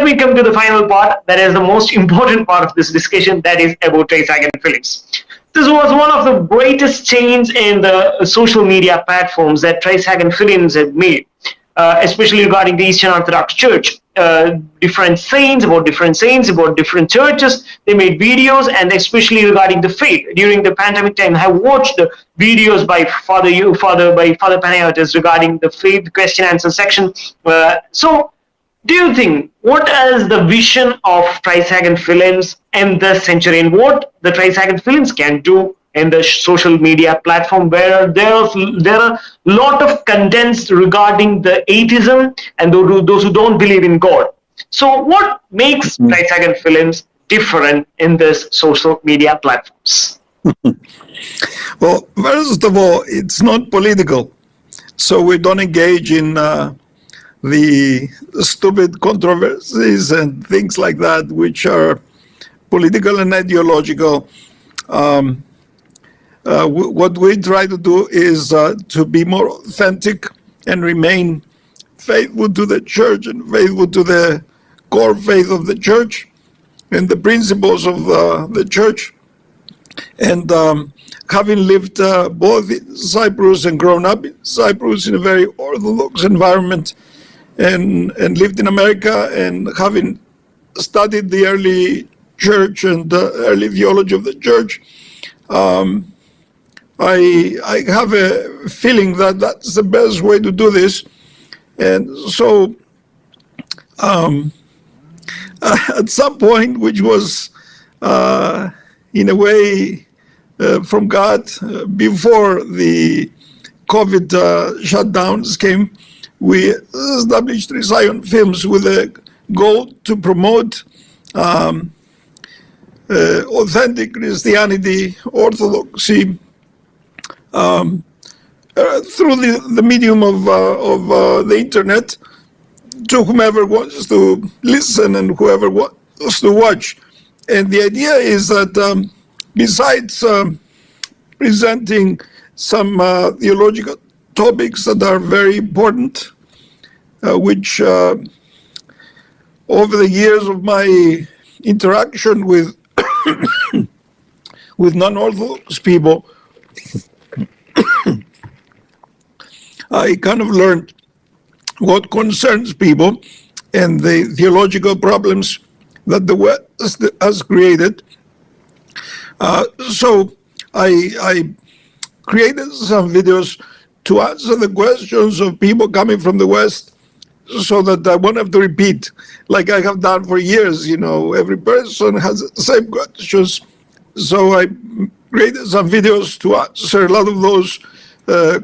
we come to the final part, that is the most important part of this discussion, that is about Dragan films. This was one of the greatest changes in the social media platforms that Dragan films have made, especially regarding the Eastern Orthodox Church. Different saints, about different churches. They made videos, and especially regarding the faith. During the pandemic time, I watched the videos by Father Panayiotis regarding the faith question answer section. So, do you think, what is the vision of Dragan films in this century, and what the Dragan films can do in the social media platform, where there are a lot of contents regarding the atheism and those who don't believe in God. So what makes Dragan films different in this social media platforms? Well, first of all, it's not political. So we don't engage in the stupid controversies and things like that, which are political and ideological. What we try to do is to be more authentic and remain faithful to the church and faithful to the core faith of the church and the principles of the church. And having lived both in Cyprus and grown up in Cyprus in a very Orthodox environment, and lived in America, and having studied the early church and the early theology of the church, I have a feeling that that's the best way to do this. And so at some point, which was in a way from God, before the COVID shutdowns came, we established Zion Films with a goal to promote authentic Christianity, Orthodoxy, through the medium of the internet, to whomever wants to listen and whoever wants to watch. And the idea is that besides presenting some theological topics that are very important, which over the years of my interaction with with non-Orthodox people, I kind of learned what concerns people and the theological problems that the West has created. So I created some videos to answer the questions of people coming from the West, so that I won't have to repeat like I have done for years. You know, every person has the same questions. So I created some videos to answer a lot of those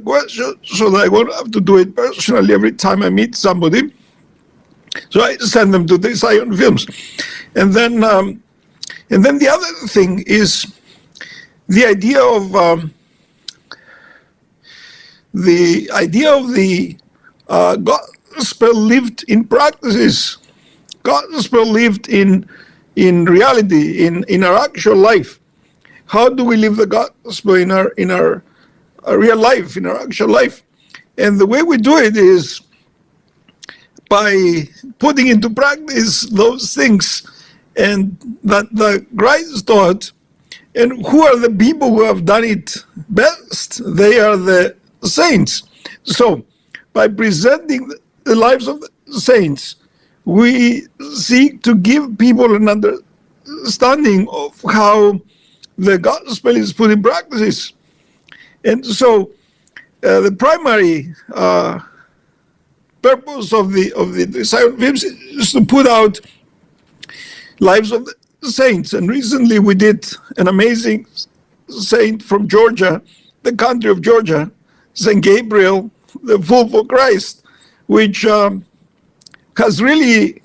questions, so that I won't have to do it personally every time I meet somebody. So I send them to the Zion Films. And then the other thing is the idea of the gospel lived in practices, gospel lived in reality, in our actual life. How do we live the gospel in our real life, in our actual life? And the way we do it is by putting into practice those things and that the Christ taught. And who are the people who have done it best? They are the saints. So by presenting the lives of the saints, we seek to give people an understanding of how the gospel is put in practice. And so the primary purpose of the Zion Films is to put out lives of the saints. And recently we did an amazing saint from Georgia, the country of Georgia, Saint Gabriel, the Fool for Christ, which has really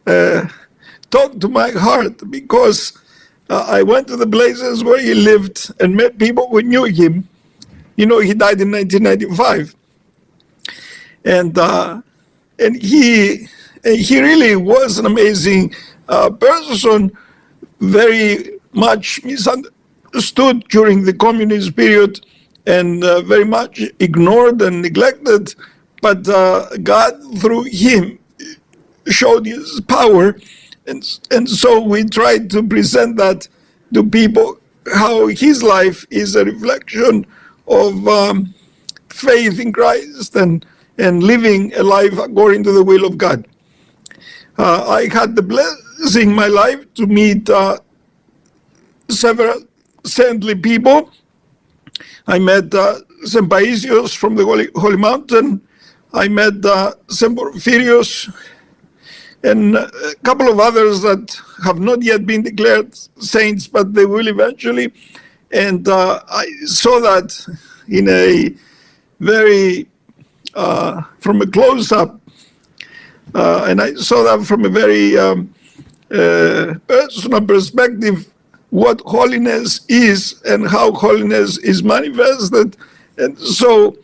talked to my heart, because I went to the places where he lived and met people who knew him. You know, he died in 1995, and he really was an amazing person, very much misunderstood during the communist period, and very much ignored and neglected. But God, through him, showed his power. And so we tried to present that to people, how his life is a reflection of faith in Christ and living a life according to the will of God. I had the blessing in my life to meet several saintly people. I met St. Paisios from the Holy Mountain. I met St. Porphyrios and a couple of others that have not yet been declared saints, but they will eventually. And I saw that in a very, from a close-up, and I saw that from a very personal perspective, what holiness is and how holiness is manifested. And so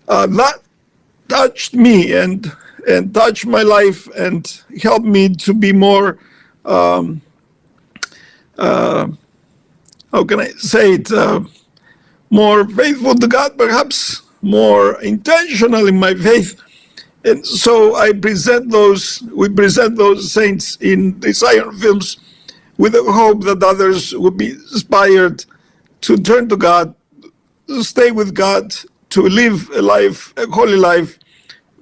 that touched me and touched my life and helped me to be more, how can I say it, more faithful to God, perhaps more intentional in my faith. And so we present those saints in the Zion films with the hope that others will be inspired to turn to God, to stay with God, to live a life, a holy life,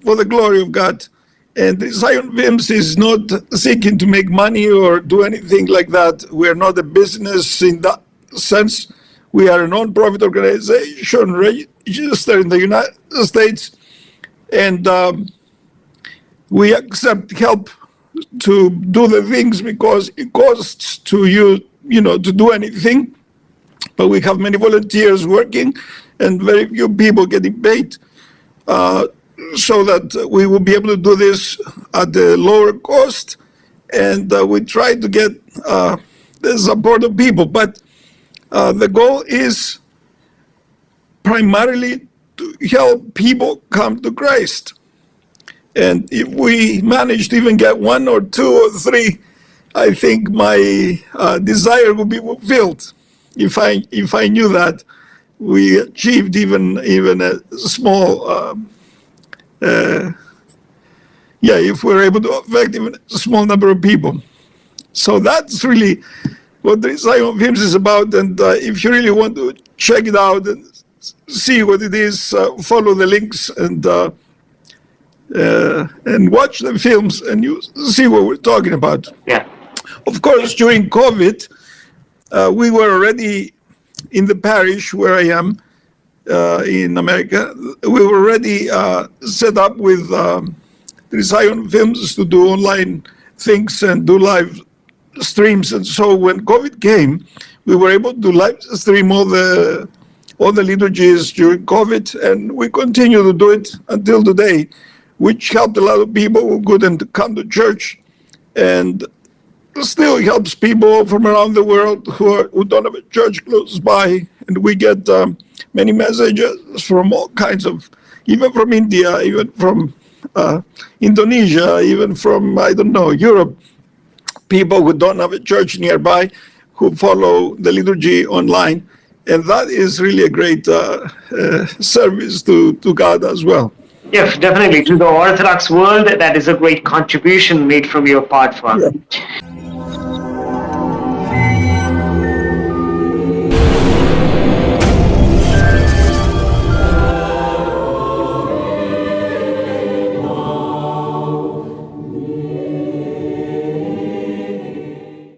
for the glory of God. And the Zion Films is not seeking to make money or do anything like that. We are not a business in that sense. We are a non-profit organization registered in the United States, and we accept help to do the things because it costs to to do anything. But we have many volunteers working and very few people getting paid, so that we will be able to do this at a lower cost. And we try to get the support of people. But the goal is primarily to help people come to Christ. And if we manage to even get 1 or 2 or 3, I think my desire will be fulfilled. If I knew that we achieved even a small, if we're able to affect even a small number of people. So that's really what the Zion Films is about. And if you really want to check it out and see what it is, follow the links and watch the films, and you see what we're talking about. Yeah. Of course, during COVID, we were already in the parish where I am in America. We were already set up with the Zion Films to do online things and do live streams. And so when COVID came, we were able to live stream all the liturgies during COVID, and we continue to do it until today, which helped a lot of people who couldn't come to church, and still helps people from around the world who don't have a church close by. And we get many messages from all kinds of, even from India, even from Indonesia, even from, I don't know, Europe, people who don't have a church nearby, who follow the liturgy online. And that is really a great service to God as well. Yes, definitely. To the Orthodox world, that is a great contribution made from your part, Father. Yeah.